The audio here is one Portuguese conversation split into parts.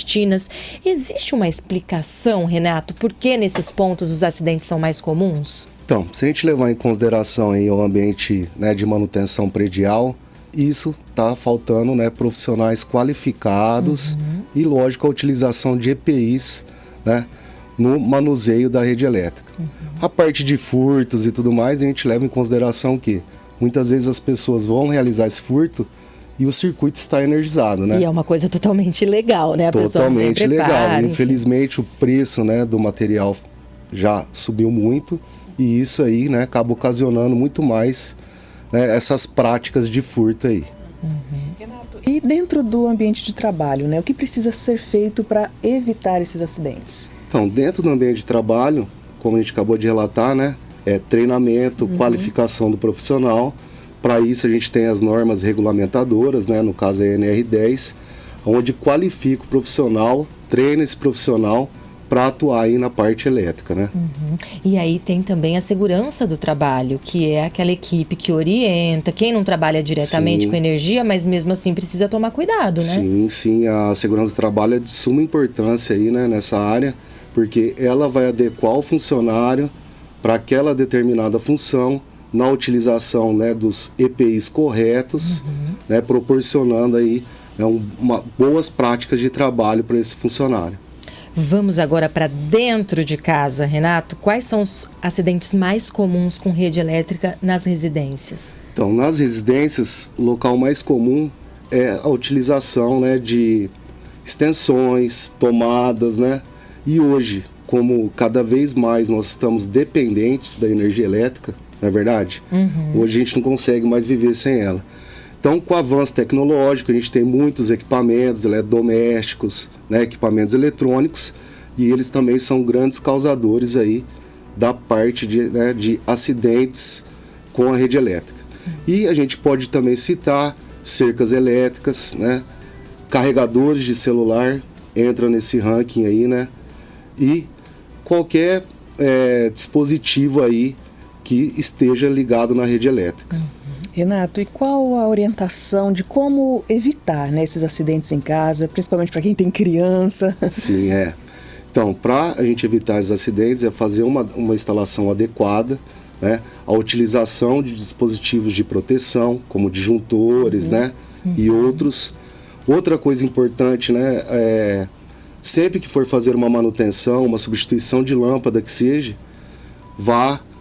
clandestinas. Existe uma explicação, Renato, por que nesses pontos os acidentes são mais comuns? Então, se a gente levar em consideração aí o ambiente, né, de manutenção predial, isso está faltando, né, profissionais qualificados e, lógico, a utilização de EPIs, né, no manuseio da rede elétrica. A parte de furtos e tudo mais, a gente leva em consideração que muitas vezes as pessoas vão realizar esse furto e o circuito está energizado, né? E é uma coisa totalmente legal, né? A totalmente pessoa não tem legal. preparo, Infelizmente, o preço, né, do material já subiu muito e isso aí, né, acaba ocasionando muito mais, né, essas práticas de furto aí. Renato, e dentro do ambiente de trabalho, né, o que precisa ser feito para evitar esses acidentes? Então, dentro do ambiente de trabalho, como a gente acabou de relatar, né, é treinamento, qualificação do profissional. Para isso a gente tem as normas regulamentadoras, né, no caso a NR10, onde qualifica o profissional, treina esse profissional para atuar aí na parte elétrica, né? E aí tem também a segurança do trabalho, que é aquela equipe que orienta, quem não trabalha diretamente Sim. com energia, mas mesmo assim precisa tomar cuidado, né? Sim, a segurança do trabalho é de suma importância aí, né, nessa área, porque ela vai adequar o funcionário para aquela determinada função, na utilização, né, dos EPIs corretos, né, proporcionando aí, né, boas práticas de trabalho para esse funcionário. Vamos agora para dentro de casa, Renato. Quais são os acidentes mais comuns com rede elétrica nas residências? Então, nas residências, o local mais comum é a utilização, né, de extensões, tomadas, né? E hoje, como cada vez mais nós estamos dependentes da energia elétrica, não é verdade? Hoje a gente não consegue mais viver sem ela. Então, com o avanço tecnológico, a gente tem muitos equipamentos eletrodomésticos, né, equipamentos eletrônicos, e eles também são grandes causadores aí da parte de acidentes com a rede elétrica. E a gente pode também citar cercas elétricas, né, carregadores de celular, entra nesse ranking aí, né, e qualquer dispositivo aí que esteja ligado na rede elétrica. Renato, e qual a orientação de como evitar, né, esses acidentes em casa, principalmente para quem tem criança? Sim, Então, para a gente evitar esses acidentes, é fazer uma instalação adequada, né, a utilização de dispositivos de proteção, como disjuntores, né, e outros. Outra coisa importante, né, sempre que for fazer uma manutenção, uma substituição de lâmpada que seja,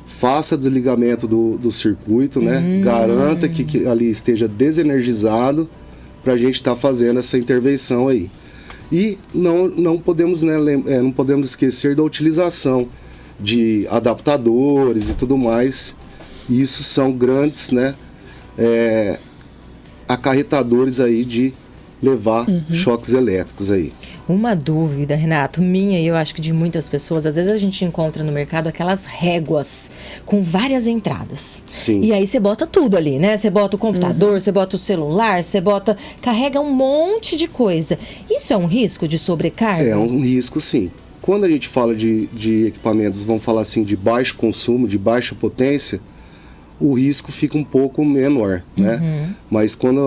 faça desligamento do circuito, né? Garanta que ali esteja desenergizado para a gente estar fazendo essa intervenção aí. E não podemos, né, não podemos esquecer da utilização de adaptadores e tudo mais. Isso são grandes, né, acarretadores aí de levar choques elétricos aí. Uma dúvida, Renato, minha e eu acho que de muitas pessoas, às vezes a gente encontra no mercado aquelas réguas com várias entradas. Sim. E aí você bota tudo ali, né? Você bota o computador, você bota o celular, carrega um monte de coisa. Isso é um risco de sobrecarga? É um risco, sim. Quando a gente fala de equipamentos, vamos falar assim, de baixo consumo, de baixa potência, o risco fica um pouco menor, né? Mas quando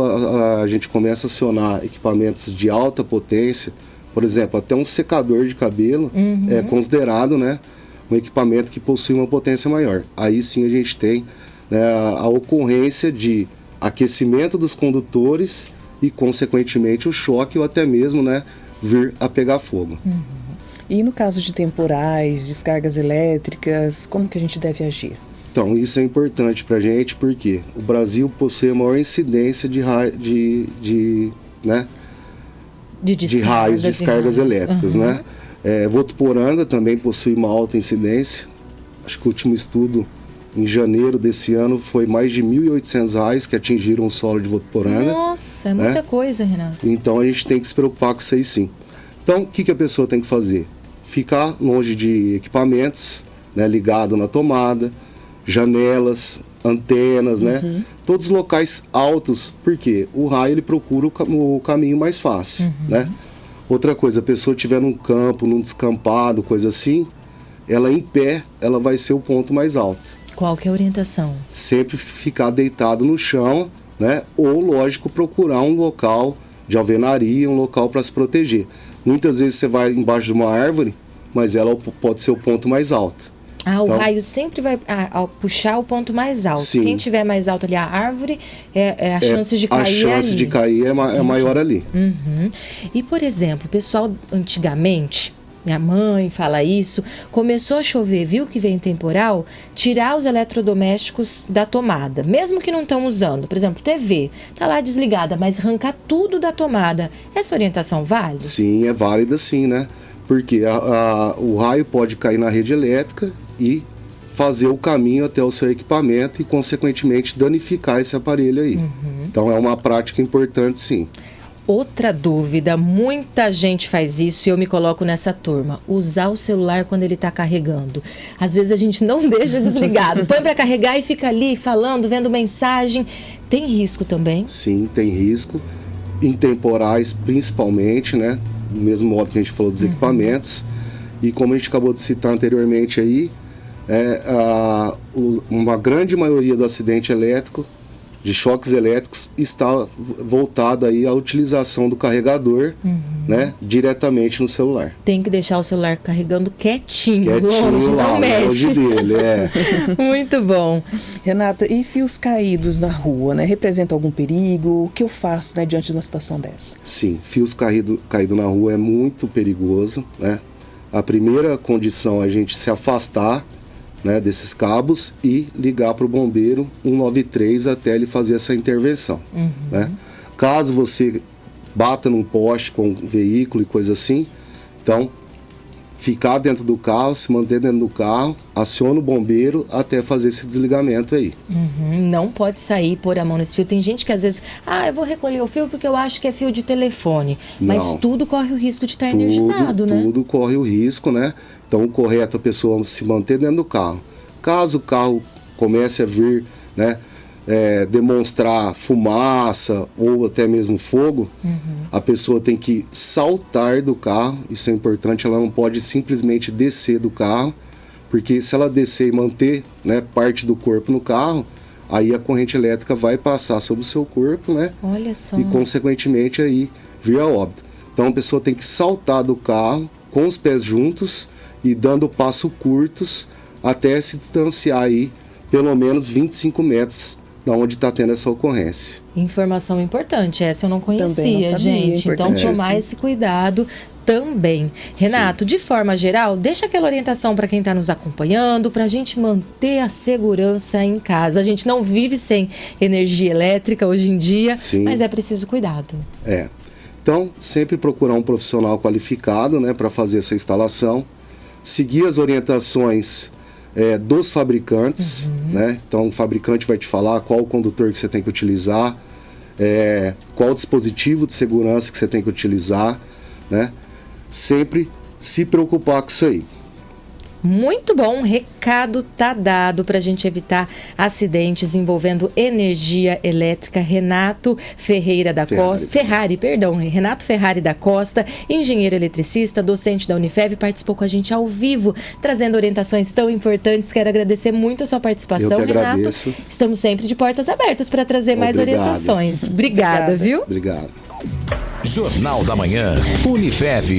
a gente começa a acionar equipamentos de alta potência, por exemplo, até um secador de cabelo é considerado, né, um equipamento que possui uma potência maior. Aí sim a gente tem, né, a ocorrência de aquecimento dos condutores e, consequentemente, o choque ou até mesmo, né, vir a pegar fogo. E no caso de temporais, descargas elétricas, como que a gente deve agir? Então, isso é importante para a gente porque o Brasil possui a maior incidência de raios de descargas elétricas, né? Votuporanga também possui uma alta incidência. Acho que o último estudo, em janeiro desse ano, foi mais de 1.800 raios que atingiram o solo de Votuporanga. Nossa, é muita coisa, Renato. Então, a gente tem que se preocupar com isso aí, sim. Então, o que a pessoa tem que fazer? Ficar longe de equipamentos, né, ligado na tomada, janelas, antenas, né? Todos os locais altos, porque o raio ele procura o caminho mais fácil, né? Outra coisa, a pessoa estiver num campo, num descampado, coisa assim, ela em pé, ela vai ser o ponto mais alto. Qual que é a orientação? Sempre ficar deitado no chão, né? Ou, lógico, procurar um local de alvenaria, um local para se proteger. Muitas vezes você vai embaixo de uma árvore, mas ela pode ser o ponto mais alto. O Então, raio sempre vai ao puxar o ponto mais alto. Sim. Quem tiver mais alto ali, a árvore, a chance de cair a chance ali. de cair é maior ali. Uhum. E, por exemplo, o pessoal antigamente, minha mãe fala isso, começou a chover, viu que vem temporal, tirar os eletrodomésticos da tomada, mesmo que não estão usando. Por exemplo, TV, tá lá desligada, mas arrancar tudo da tomada. Essa orientação vale? Sim, é válida sim, né? Porque o raio pode cair na rede elétrica e fazer o caminho até o seu equipamento e, consequentemente, danificar esse aparelho aí. Então, é uma prática importante, sim. Outra dúvida, muita gente faz isso e eu me coloco nessa turma. Usar o celular quando ele está carregando. Às vezes a gente não deixa desligado. Põe para carregar e fica ali falando, vendo mensagem. Tem risco também? Sim, tem risco. Em temporais, principalmente, né? Do mesmo modo que a gente falou dos equipamentos. E como a gente acabou de citar anteriormente aí, uma grande maioria do acidente elétrico, de choques elétricos, está voltada aí à utilização do carregador, né, diretamente no celular. Tem que deixar o celular carregando quietinho, longe, lá, não mexe. longe dele, Muito bom. Renata, e fios caídos na rua, né? Representa algum perigo? O que eu faço, né, diante de uma situação dessa? Sim, fios caído na rua é muito perigoso, né? A primeira condição é a gente se afastar, né, desses cabos e ligar para o bombeiro 193 até ele fazer essa intervenção. Né? Caso você bata num poste com um veículo e coisa assim, então ficar dentro do carro, se manter dentro do carro, aciona o bombeiro até fazer esse desligamento aí. Não pode sair, pôr a mão nesse fio. Tem gente que às vezes, eu vou recolher o fio porque eu acho que é fio de telefone. Mas Não. tudo corre o risco de estar energizado, né? Tudo corre o risco, né? Então, o correto é a pessoa se manter dentro do carro. Caso o carro comece a vir, né, demonstrar fumaça ou até mesmo fogo, a pessoa tem que saltar do carro. Isso é importante, ela não pode simplesmente descer do carro, porque se ela descer e manter, né, parte do corpo no carro, aí a corrente elétrica vai passar sobre o seu corpo, né? Olha só. E, consequentemente, aí vir a óbito. Então, a pessoa tem que saltar do carro com os pés juntos e dando passos curtos até se distanciar aí pelo menos 25 metros da onde está tendo essa ocorrência. Informação importante, essa eu não Também conhecia, não sabia, gente. Então, importantíssimo. tomar esse cuidado também. Renato, de forma geral, deixa aquela orientação para quem está nos acompanhando, para a gente manter a segurança em casa. A gente não vive sem energia elétrica hoje em dia, Sim. mas é preciso cuidado. Então, sempre procurar um profissional qualificado, né, para fazer essa instalação, seguir as orientações dos fabricantes, né? Então, o fabricante vai te falar qual o condutor que você tem que utilizar, qual o dispositivo de segurança que você tem que utilizar, né? Sempre se preocupar com isso aí. Muito bom, recado tá dado para a gente evitar acidentes envolvendo energia elétrica. Renato Ferreira da Costa, Renato Ferrari da Costa, engenheiro eletricista, docente da Unifev, participou com a gente ao vivo, trazendo orientações tão importantes. Quero agradecer muito a sua participação, Eu que Renato. agradeço. Estamos sempre de portas abertas para trazer mais Obrigado. orientações. Obrigada, viu? Obrigado. Jornal da Manhã, Unifev.